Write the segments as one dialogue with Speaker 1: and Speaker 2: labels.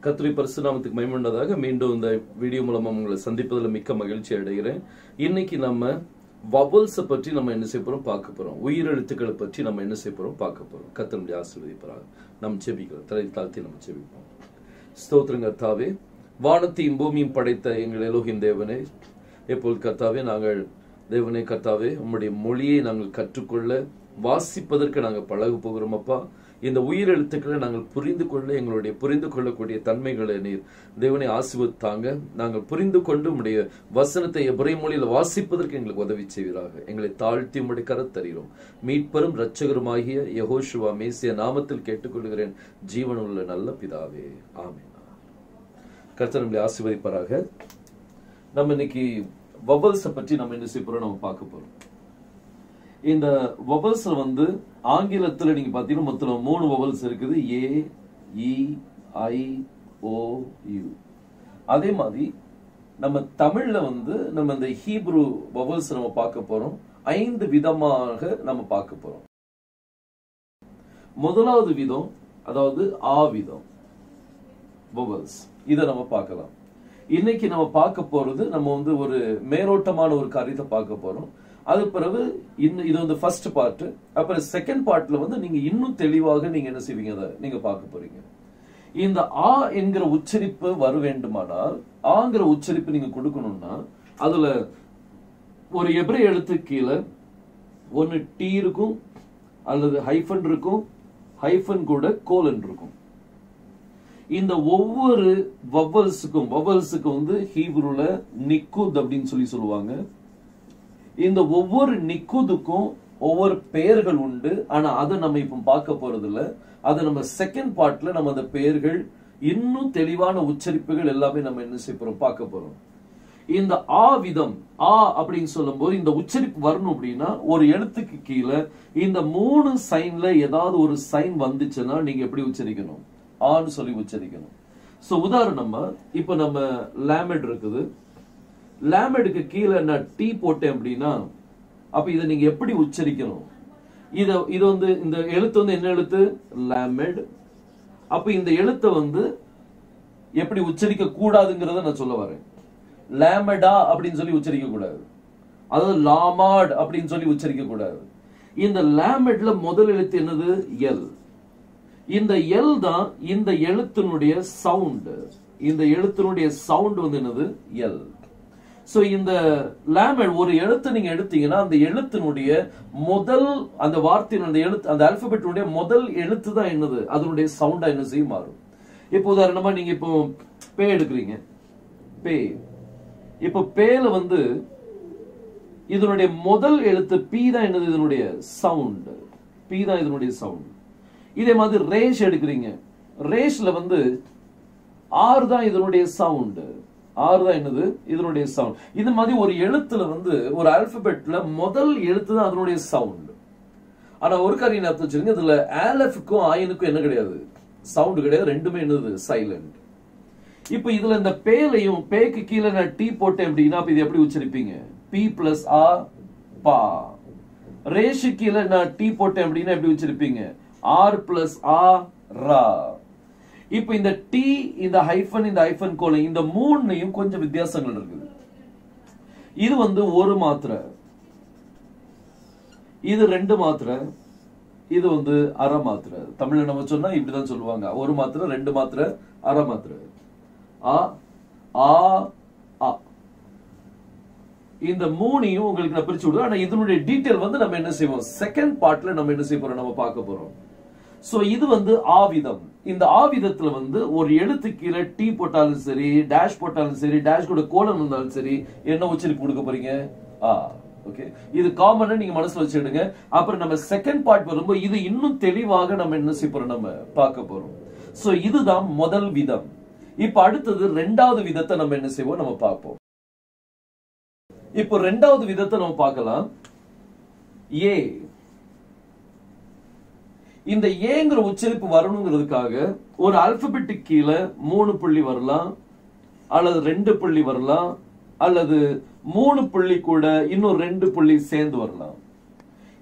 Speaker 1: கர்த்தருடைய பரிசுத்த நாமத்துக்கு மகிமை உண்டாதாக. மீண்டும் இந்த வீடியோ மூலமா உங்களை சந்திப்பதில் மிக்க மகிழ்ச்சி அடைகிறேன். இன்னைக்கு நம்ம வவல்ஸை பற்றி நம்ம என்ன செய்ய போறோம் பார்க்க போறோம். உயிரெழுத்துக்களை பற்றி நம்ம என்ன செய்ய போறோம் பார்க்க போறோம். கர்த்தருடைய ஆசீர்வதிப்பாராக. நம்ம ஜெபிக்கிறோம். தலை தாழ்த்தி நம்ம ஜெபிப்போம். ஸ்தோத்திரம் கர்த்தாவே, வானத்தையும் பூமியும் படைத்த எங்கள் எலோகின் தேவனே, எப்போது கர்த்தாவே நாங்கள் தேவனே கர்த்தாவே உம்முடைய மொழியை நாங்கள் கற்றுக்கொள்ள வாசிப்பதற்கு நாங்கள் பழக போகிறோம். அப்பா, இந்த உயிரெழுத்துக்களை நாங்கள் புரிந்து கொள்ள எங்களுடைய புரிந்து கொள்ளக்கூடிய தன்மைகளை நீர் தேவனை ஆசீர்வதித்தாங்க. நாங்கள் புரிந்து கொண்டு உம்முடைய வசனத்தை எபிரேய மொழியில் வாசிப்பதற்கு எங்களுக்கு உதவி செய்வீராக. எங்களை தாழ்த்தி உம்முடைய கரத்தறிகிறோம். மீட்பரும் இரட்சகருமாகிய யெகோஷுவா மேசியா நாமத்தில் கேட்டுக்கொள்கிறேன் ஜீவனுள்ள நல்ல பிதாவே, ஆமென். கர்த்தர் நம்மை ஆசீர்வதிப்பாராக. நம்ம இன்னைக்கு வவல்ஸை பற்றி நம்ம என்ன செய்ய போறோம் நம்ம பார்க்க போறோம். இந்த வவல்ஸ் ஆங்கிலத்துல நீங்க பாத்தீங்கன்னா மொத்தம் 3 வவல்ஸ் இருக்குது. ஏ, இ, ஐ, ஓ, யு. அதே மாதிரி நம்ம தமிழ்ல நம்ம இந்த ஹீப்ரு வவல்ஸ் நம்ம பார்க்க போறோம். 5 விதமாக நம்ம பார்க்க போறோம். முதலாவது விதம், அதாவது ஆ விதம் வவல்ஸ், இதை நம்ம பார்க்கலாம். இன்னைக்கு நம்ம பார்க்க போறது நம்ம ஒரு மேலோட்டமான ஒரு காரியத்தை பார்க்க போறோம். அது பிறகு இது ஃபர்ஸ்ட் பார்ட். அப்புறம் செகண்ட் பார்ட்ல நீங்க இன்னும் தெளிவாக நீங்க என்ன செய்வீங்க அதை நீங்க பார்க்க போறீங்க. இந்த ஆ என்கிற உச்சரிப்பு வர வேண்டுமானால், ஆங்கிற உச்சரிப்பு நீங்க கொடுக்கணும்னா அதுல ஒரு எபிரேய எழுத்து கீழே ஒன்னு டி இருக்கும், அல்லது ஹைஃபன் இருக்கும், ஹைஃபன் கூட கோலன் இருக்கும். இந்த ஒவ்வொரு வவல்ஸுக்கும் ஹீப்ருல நிக்குத் அப்படின்னு சொல்லுவாங்க. இந்த ஒவ்வொரு நிக்குதுக்கும் ஒவ்வொரு பெயர்கள் உண்டு. ஆனா அதை நம்ம இப்ப பார்க்க போறது இல்ல. அதை நம்ம செகண்ட் பார்ட்ல நம்ம அந்த பெயர்கள் இன்னும் தெளிவான உச்சரிப்புகள் எல்லாமே நம்ம என்ன செய்ய போறோம் பார்க்க போறோம். இந்த ஆ விதம், ஆ அப்படின்னு சொல்லும் போது இந்த உச்சரிப்பு வரணும் அப்படின்னா ஒரு எழுத்துக்கு கீழே இந்த 3 சைன்ல ஏதாவது ஒரு சைன் வந்துச்சுன்னா நீங்க எப்படி உச்சரிக்கணும்? ஆன்னு சொல்லி உச்சரிக்கணும். சோ உதாரணமா இப்ப நம்ம லாமெட் இருக்குது. லாமெடுக்கு கீழே நான் டி போட்டேன் அப்படின்னா அப்ப இதை நீங்க எப்படி உச்சரிக்கணும்? இது இந்த எழுத்து என்ன எழுத்து? லாமெட். அப்ப இந்த எழுத்தை எப்படி உச்சரிக்க கூடாதுங்கிறத நான் சொல்ல வரேன். லாமெடா அப்படின்னு சொல்லி உச்சரிக்க கூடாது. அதாவது லாமாட் அப்படின்னு சொல்லி உச்சரிக்க கூடாது. இந்த லாமெட்ல முதல் எழுத்து என்னது? எல். இந்த எல் தான் இந்த எழுத்தினுடைய சவுண்ட். இந்த எழுத்தினுடைய சவுண்ட் என்னது? எல். சோ இந்த லாமெட் ஒரு எழுத்து நீங்க எடுத்தீங்கன்னா அந்த எழுத்தினுடைய முதல் அந்த வார்த்தையினுடைய எழுத்து, அந்த ஆல்பபெட்டினுடைய முதல் எழுத்து தான் என்னது? அதனுடைய சவுண்டா என்ன செய்யும் மாறும். இப்போ உதாரணமா நீங்க இப்போ பே எடுக்கிறீங்க. பே. இப்போ பேல இதனுடைய முதல் எழுத்து பி தான் என்னது? இதனுடைய சவுண்ட். பி தான் இதனுடைய சவுண்ட். இதே மாதிரி ரேஷ் எடுக்கிறீங்க. ரேஷ்ல ஆர் தான் இதனுடைய சவுண்ட். ஆர் தான் என்னது? இதனுடைய சவுண்ட். இது மாதிரி ஒரு எழுத்துல ஒரு ஆல்பபெட்ல முதல் எழுத்து தான் அதனுடைய சவுண்ட். ஆனா ஒரு காரியம் ஞாபகம் வச்சுருங்க, இதுல ஆலஃப்க்கும் ஆயினுக்கும் என்ன கிடையாது? சவுண்ட் கிடையாது. ரெண்டுமே என்னது? சைலண்ட். இப்ப இதுல இந்த பேலையும் பேக்கு கீழே நான் டி போட்டேன் அப்படின்னா இது எப்படி உச்சரிப்பீங்க? பி பிளஸ் ஆ, பா. ரேஷு கீழே நான் டி போட்டேன் அப்படின்னா எப்படி உச்சரிப்பீங்க? ஆர் பிளஸ் ஆ, ரா. இப்ப இந்த டி, இந்த ஹைஃபன், இந்த ஹைஃபன் கோலை, இந்த 3யும் கொஞ்சம் வித்தியாசங்கள் இருக்குது. இது ஒரு மாத்திரை, இது 2 மாத்திரை, இது அரை மாத்திரை. தமிழ்ல நம்ம சொன்னா இப்படிதான் சொல்லுவாங்க. ஒரு மாத்திரை, 2 மாத்திரை, அரை மாத்திரை. ஆ, ஆ, ஆ. இந்த 3யும் உங்களுக்கு நான் பிரிச்சு விடுறேன். ஆனா இதனுடைய டீடைல் நம்ம என்ன செய்வோம்? செகண்ட் பார்ட்ல நம்ம என்ன செய்ய போறோம்? நம்ம பார்க்க போறோம். சோ இது ஆவிதம். இந்த ஆவிதத்துல ஒரு எழுத்து கீழே டி போட்டாலும் சரி, டேஷ் போட்டாலும் சரி, டேஷ் கூட கோலன் இருந்தாலும் சரி, என்ன உச்சரிப்பு கொடுக்க போறீங்க? ஆ. ஓகே, இது காமன் நீங்க மனசுல வச்சிடுங்க. அப்புறம் நம்ம செகண்ட் பார்ட் வரும்போது இது இன்னும் தெளிவாக நம்ம என்ன செய்ய போறோம்? நம்ம பார்க்க போறோம். சோ இதுதான் முதல் விதம். இப்ப அடுத்தது 2வது விதத்தை நம்ம என்ன செய்வோம்? நம்ம பார்ப்போம். இப்போ 2வது விதத்தை நம்ம பார்க்கலாம். ஏ. இந்த ஏங்கிற உச்சரிப்பு வரணுங்கிறதுக்காக ஒரு ஆல்பபெட்டிக் கீழே 3 புள்ளி வரலாம், அல்லது 2 புள்ளி வரலாம், அல்லது 3 புள்ளி கூட இன்னும் 2 புள்ளி சேர்ந்து வரலாம்.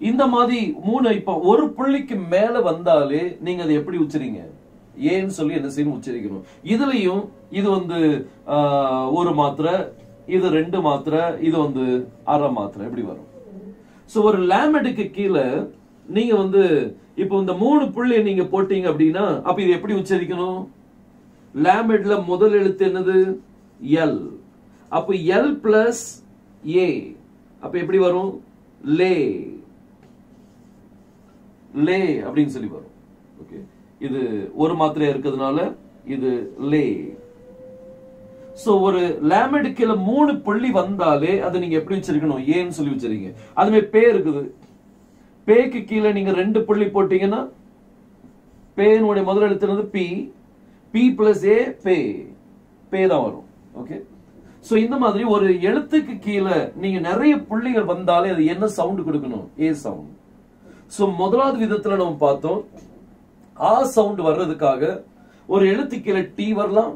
Speaker 1: இந்த மாதிரி 3 இப்ப ஒரு புள்ளிக்கு மேல வந்தாலே நீங்க அதை எப்படி உச்சரிங்க, ஏன்னு சொல்லி என்ன செய்யணும், உச்சரிக்கணும். இதுலயும் இது ஒரு மாத்திரை, இது 2 மாத்திரை, இது அரை மாத்திரை, எப்படி வரும். சோ ஒரு லாமெடுக்கு கீழே நீங்க இப்போ இந்த 3 புள்ளியை நீங்க போட்டீங்க அப்படின்னா அப்ப இது எப்படி உச்சரிக்கணும், லாமெட்ல முதல் எழுத்து என்னது, எல். அப்ப எல் பிளஸ் ஏ, அப்ப எப்படி வரும், லே, லே அப்படின்னு சொல்லி வரும். ஓகே, இது ஒரு மாத்திரையா இருக்கிறதுனால இது லே. சோ ஒரு லாமெட் கீழே 3 புள்ளி வந்தாலே அதை நீங்க எப்படி உச்சரிக்கணும், ஏன்னு சொல்லி உச்சரிங்க. அதுமே பே இருக்குது, பேக்கு கீழே நீங்க 2 புள்ளி போட்டீங்கன்னா பேனுடைய முதல் எழுத்து பி, பி பிளஸ் ஏ, பே, பே தான் வரும். ஓகே, சோ இந்த மாதிரி ஒரு எழுத்துக்கு கீழே நீங்க நிறைய புள்ளிகள் வந்தாலே அது என்ன சவுண்ட் கொடுக்கணும், ஏ சவுண்ட். சோ முதலாவது விதத்துல நம்ம பார்த்தோம், ஆ சவுண்ட் வர்றதுக்காக ஒரு எழுத்து கீழே டி வரலாம்,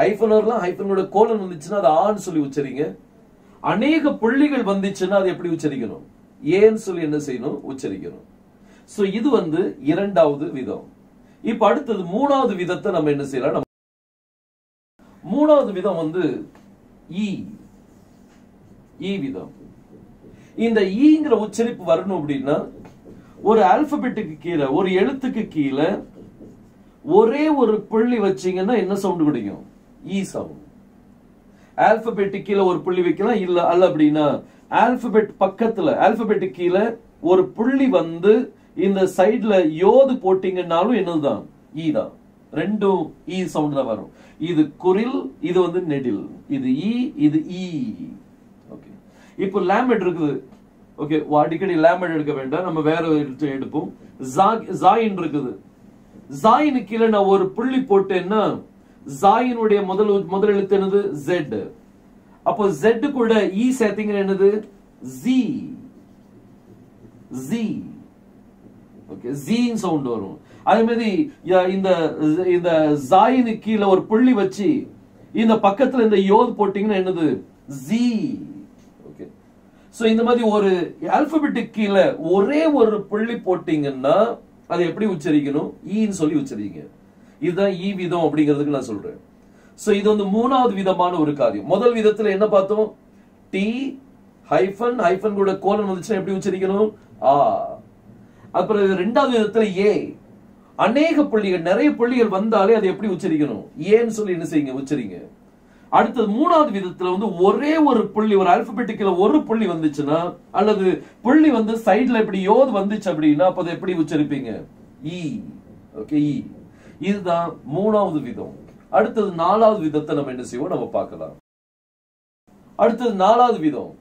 Speaker 1: ஹைஃபன் வரலாம், ஹைஃபனோட கோலன் வந்துச்சுன்னா அது ஆன்னு சொல்லி உச்சரிங்க. அநேக புள்ளிகள் வந்துச்சுன்னா அது எப்படி உச்சரிக்கணும், ஏன்னு சொல்லி என்ன செய்யணும், உச்சரிக்கணும். சோ இது இரண்டாவது விதம். இப்ப அடுத்தது மூணாவது விதத்தை நம்ம என்ன செய்யலாம், மூணாவது விதம் ஈ, ஈ விதம். இந்த ஈங்கிற உச்சரிப்பு வரணும் அப்படின்னா ஒரு ஆல்பபெட்டுக்கு கீழே, ஒரு எழுத்துக்கு கீழே ஒரே ஒரு புள்ளி வச்சீங்கன்னா என்ன சவுண்ட் கிடைக்கும், ஈ சவுண்ட். ஆல்பபெட்டுக்கு கீழே ஒரு புள்ளி வைக்கலாம், இல்ல அல்ல அப்படின்னா ஆல்பபெட் பக்கத்துல, ஆல்பபெட்டுக்கு கீழே ஒரு புள்ளி இந்த சைடுல யோது போட்டீங்கன்னாலும் என்னதுதான், ஈ தான். ரெண்டும் ஈ சவுண்ட் தான் வரும். இது குரில், இது நெடில். இது ஈ, இது ஈ. ஓகே, இப்போ லாமெட் இருக்குது. ஓகே, அடிக்கடி லாமெட் எடுக்க வேண்டாம், நம்ம வேற எடுப்போம். ஜாயின் இருக்குது, ஜாயினு கீழே நான் ஒரு புள்ளி போட்டேன்னா ஜாயினுடைய முதல் எழுத்து என்னது, ஜெட். அப்போ ஜெட் கூட ஈ சேர்த்தீங்கன்னா என்னது, G, G. Okay, gene sound வரும். அதே மாதிரி இந்த ஜாயினு கீழே ஒரு புள்ளி வச்சு இந்த பக்கத்துல இந்த யோத் போட்டீங்கன்னா என்னது, ஜி. ஓகே, சோ இந்த மாதிரி ஒரு ஆல்பபெட்டுக்கு கீழே ஒரே ஒரு புள்ளி போட்டீங்கன்னா அதை எப்படி உச்சரிக்கணும், ஈன்னு சொல்லி உச்சரிங்க. இதுதான் ஈ விதம் அப்படிங்கிறதுக்கு நான் சொல்றேன். சோ இது மூணாவது விதமான ஒரு காரியம். முதல் விதத்துல என்ன பார்த்தோம், டி, ஹைஃபன், ஹைஃபன் கூட கோலன் வந்துச்சுன்னா எப்படி உச்சரிக்கணும், ஆ. அப்புறம் இரண்டாவது விதத்துல ஏ, அநேக புள்ளிகள், நிறைய புள்ளிகள் வந்தாலே அதை எப்படி உச்சரிக்கணும், ஏன்னு சொல்லி என்ன செய்யுங்க, உச்சரிங்க. அடுத்தது மூணாவது விதத்துல ஒரே ஒரு புள்ளி, ஒரு ஆல்பபெட்டிக்கல ஒரு புள்ளி வந்துச்சுன்னா, அல்லது புள்ளி சைடுல இப்படி யோது வந்துச்சு அப்படின்னா அப்ப அதை எப்படி உச்சரிப்பீங்க, ஈ. ஓகே, ஈ. இதுதான் மூணாவது விதம். அடுத்தது நாலாவது விதத்தை நம்ம என்ன செய்வோம், நம்ம பார்க்கலாம். அடுத்தது நாலாவது விதம்.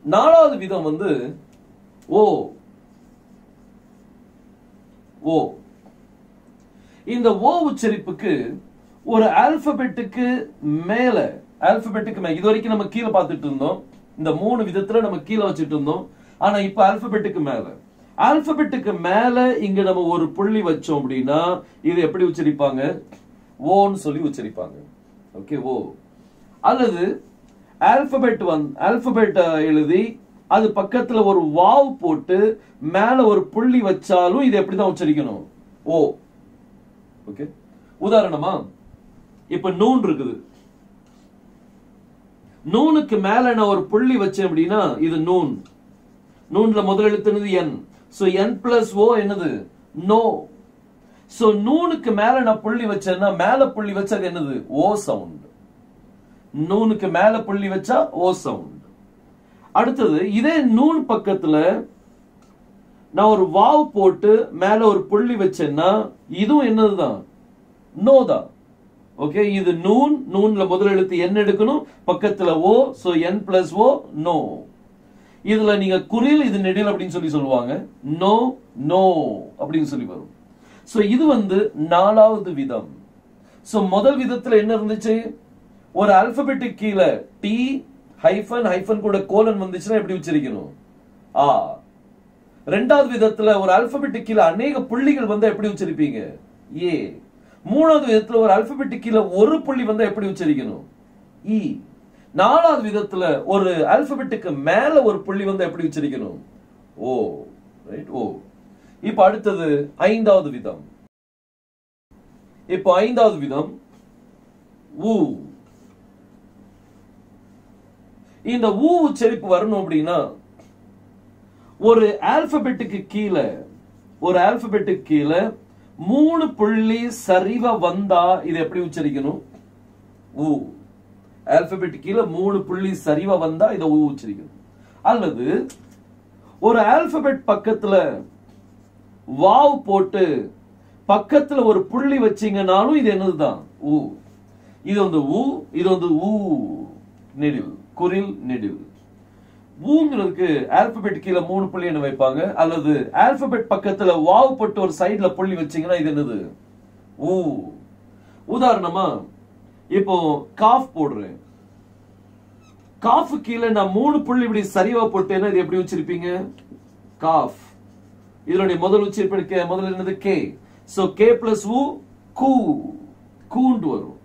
Speaker 1: நாலாவது விதம் ஓ, ஓ. இந்த ஓ உச்சரிப்புக்கு ஒரு ஆல்பபெட்டுக்கு மேல, ஆல்பபெட்டுக்கு மேல, இது வரைக்கும் நம்ம கீழே பார்த்துட்டு இருந்தோம், இந்த 3 விதத்துல நம்ம கீழே வச்சுட்டு இருந்தோம். ஆனா இப்ப ஆல்பபெட்டுக்கு மேல, ஆல்பபெட்டுக்கு மேல இங்க நம்ம ஒரு புள்ளி வச்சோம் அப்படின்னா இது எப்படி உச்சரிப்பாங்க, ஓன்னு சொல்லி உச்சரிப்பாங்க. ஓகே, ஓ. அல்லது ஆல்பபெட் ஆல்பபெட் எழுதி அது பக்கத்துல ஒரு வாவ் போட்டு மேல ஒரு புள்ளி வச்சாலும் இது எப்படிதான் உச்சரிக்கணும், ஓ. ஓகே, உதாரணமா இப்ப நூன் இருக்குது, நூனுக்கு மேல நான் ஒரு புள்ளி வச்சேன் அப்படின்னா இது நூன். நூன்ல முதல் எழுத்து என்னது, என். சோ என் பிளஸ் ஓ என்னது, நோ. சோ நூனுக்கு மேல நான் புள்ளி வச்சேன்னா மேல புள்ளி வச்சா என்னது, ஓ சவுண்ட். நூனுக்கு மேல புள்ளி வச்சா ஓ சவுண்ட். அடுத்தது இதே நூன் பக்கத்துல நான் ஒரு வாவ் போட்டு மேல ஒரு புள்ளி வச்சேன்னா இதுவும் என்னதுதான், நோ தான். ஓகே, இது நூன், நூன்ல முதல் எழுத்து என் எடுக்கணும், பக்கத்துல ஓ. சோ என் பிளஸ் ஓ, நோ. இதுல நீங்க குரில், இது நெடில் அப்படின்னு சொல்லி சொல்லுவாங்க, நோ, நோ அப்படின்னு சொல்லி வரும். சோ இது நாலாவது விதம். சோ முதல் விதத்துல என்ன இருந்துச்சு, ஒரு ஆல்பபெட்டிக் கீழே டி, ஹைஃபன், ஹைஃபன் கூட கோலன் வந்துச்சுன்னா எப்படி உச்சரிக்கணும், ஆ. ரெண்டாவது விதத்துல ஒரு ஆல்பபெட்டிக் கீழே அநேக புள்ளிகள் வந்தா எப்படி உச்சரிப்பீங்க? ஏ. மூணாவது விதத்துல ஒரு ஆல்பபெட்டிக் கீழே ஒரு புள்ளி வந்தா எப்படி உச்சரிக்கணும்? இ. நாலாவது விதத்துல ஒரு ஆல்பபெட்டுக்கு மேல ஒரு புள்ளி வந்தா எப்படி உச்சரிக்கணும்? ஓ. ரைட், ஓ. இப்ப அடுத்தது ஐந்தாவது விதம். இப்போ ஐந்தாவது விதம் ஊ. இந்த ஊ உச்சரிப்பு வரணும் அப்படின்னா ஒரு ஆல்பபெட்டுக்கு கீழே 3 புள்ளி சரிவா வந்தா இது எப்படி உச்சரிக்கணும்? ஊ. ஆல்பபெட்டுக்கு கீழே 3 புள்ளி சரிவா வந்தா இதை ஊ உச்சரிக்கணும். அல்லது ஒரு ஆல்பபெட் பக்கத்துல வாவ் போட்டு பக்கத்துல ஒரு புள்ளி வச்சீங்கனாலும் இது என்னதுதான்? ஊ. இது வந்து ஊ, இது வந்து ஊ நெடில், குரில் நெடில். ஊங்கிறதுக்கு ஆல்பபெட் கீழே 3 புள்ளி என்ன வைப்பாங்க, அல்லது ஆல்பபெட் பக்கத்துல வாவ் போட்டு ஒரு சைடுல புள்ளி வச்சீங்கன்னா இது என்னது? ஊ. உதாரணமா இப்போ காஃப் போடுறேன். காஃப் கீழே நான் 3 புள்ளி இப்படி சரிவா போட்டேன்னா இது எப்படி உச்சரிப்பீங்க? காஃப். இதனுடைய முதல் உச்சரிப்பு முதல்ல என்னது? கே. சோ கே பிளஸ் ஊ, கூ, கூண்டு வரும்.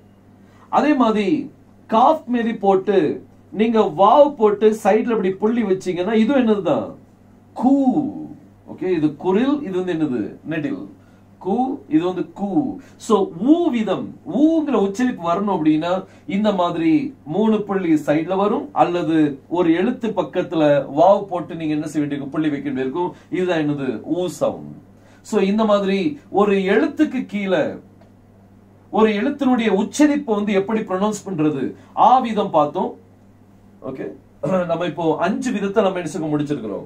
Speaker 1: அதே மாதிரி காஃப் மீதி போட்டு நீங்க வாவ் போட்டு சைடுல இப்படி புள்ளி வச்சீங்கன்னா இது என்னதுதான்? கூ. ஓகே, இது குரில், இது வந்து என்னது? நெடில். கூ, இது வந்து கூ. சோ ஊ விதம், ஊங்கிற உச்சரிப்பு வரணும் அப்படின்னா இந்த மாதிரி 3 புள்ளி சைடுல வரும், அல்லது ஒரு எழுத்து பக்கத்துல வாவ் போட்டு நீங்க என்ன செய்ய வேண்டிய புள்ளி வைக்க வேண்டியிருக்கும். இதுதான் என்னது? ஊ சவுண்ட். சோ இந்த மாதிரி ஒரு எழுத்துக்கு கீழே ஒரு எழுத்தினுடைய உச்சரிப்பு வந்து எப்படி ப்ரொனவுன்ஸ் பண்றது ஆவிதம் பார்த்தோம். ஓகே, நம்ம இப்போ 5 விதத்தை நம்ம என்ன முடிச்சிருக்கிறோம்.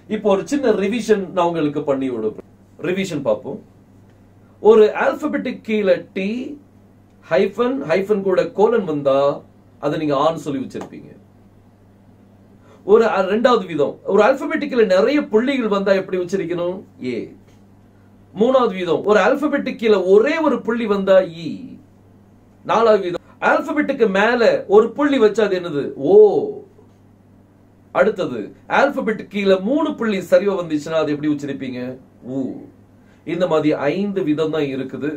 Speaker 1: இப்போ ஒரு சின்ன ரிவிஷன் நான் உங்களுக்கு பண்ணி விடுறேன். ரிவிஷன் பார்ப்போம். ஒரு ஆல்பபெட்டிக் கீழே டி ஹைஃபன் ஹைஃபன் கூட கோலன் வந்தா அதை நீங்க ஆன் சொல்லி வச்சிருப்பீங்க. ஒரு ரெண்டாவது விதம், ஒரு ஆல்பபெட்டிக்ல நிறைய புள்ளிகள் வந்தா எப்படி உச்சரிக்கணும்? ஏ. மூணாவது விதம், ஒரு ஆல்பபெட்டுக்கு கீழே ஒரே ஒரு புள்ளி வந்தா இ. நாலாவது விதம், ஆல்பபெட்டுக்கு மேல ஒரு புள்ளி வச்சா அது என்னது? ஓ. அடுத்தது ஆல்பபெட்டுக்கு கீழே 3 புள்ளி சரிவா வந்துச்சுன்னா அது எப்படி உச்சரிப்பீங்க? ஊ. இந்த மாதிரி 5 விதம் தான் இருக்குது.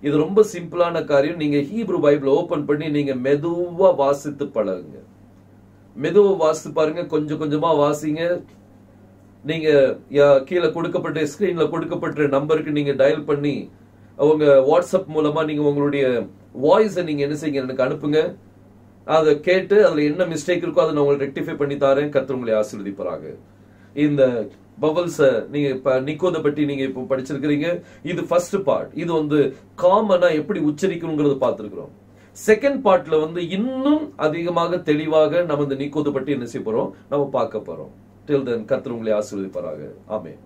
Speaker 1: இது ரொம்ப சிம்பிளான காரியம். நீங்க ஹீப்ரு பைபிள் ஓபன் பண்ணி நீங்க மெதுவா வாசித்து பழகுங்க. மெதுவா வாசித்து பாருங்க, கொஞ்சம் கொஞ்சமா வாசிங்க. நீங்க கீழே கொடுக்கப்பட்ட ஸ்கிரீன்ல கொடுக்கப்பட்ட நம்பருக்கு நீங்க டயல் பண்ணி அவங்க வாட்ஸ்அப் மூலமா நீங்க உங்களுடைய வாய்ஸை நீங்க என்ன செய்யுங்க, எனக்கு அனுப்புங்க. அதை கேட்டு அதுல என்ன மிஸ்டேக் இருக்கோ அதை நான் உங்களுக்கு ரெக்டிஃபை பண்ணி தாரேன். கர்த்தர் உங்களை ஆசீர்வதிப்பாராக. இந்த பவல்ஸ் நீங்க இப்ப நிக்கோத பற்றி நீங்க இப்போ படிச்சிருக்கிறீங்க. இது ஃபர்ஸ்ட் பார்ட். இது வந்து காமனா எப்படி உச்சரிக்கணுங்கிறது பார்த்திருக்கிறோம். செகண்ட் பார்ட்ல வந்து இன்னும் அதிகமாக தெளிவாக நம்ம இந்த நிக்கோத பற்றி என்ன செய்ய போறோம், நம்ம பார்க்க போறோம். Till then, கர்த்தர் உங்களை ஆசீர்வதிப்பாராக. ஆமென்.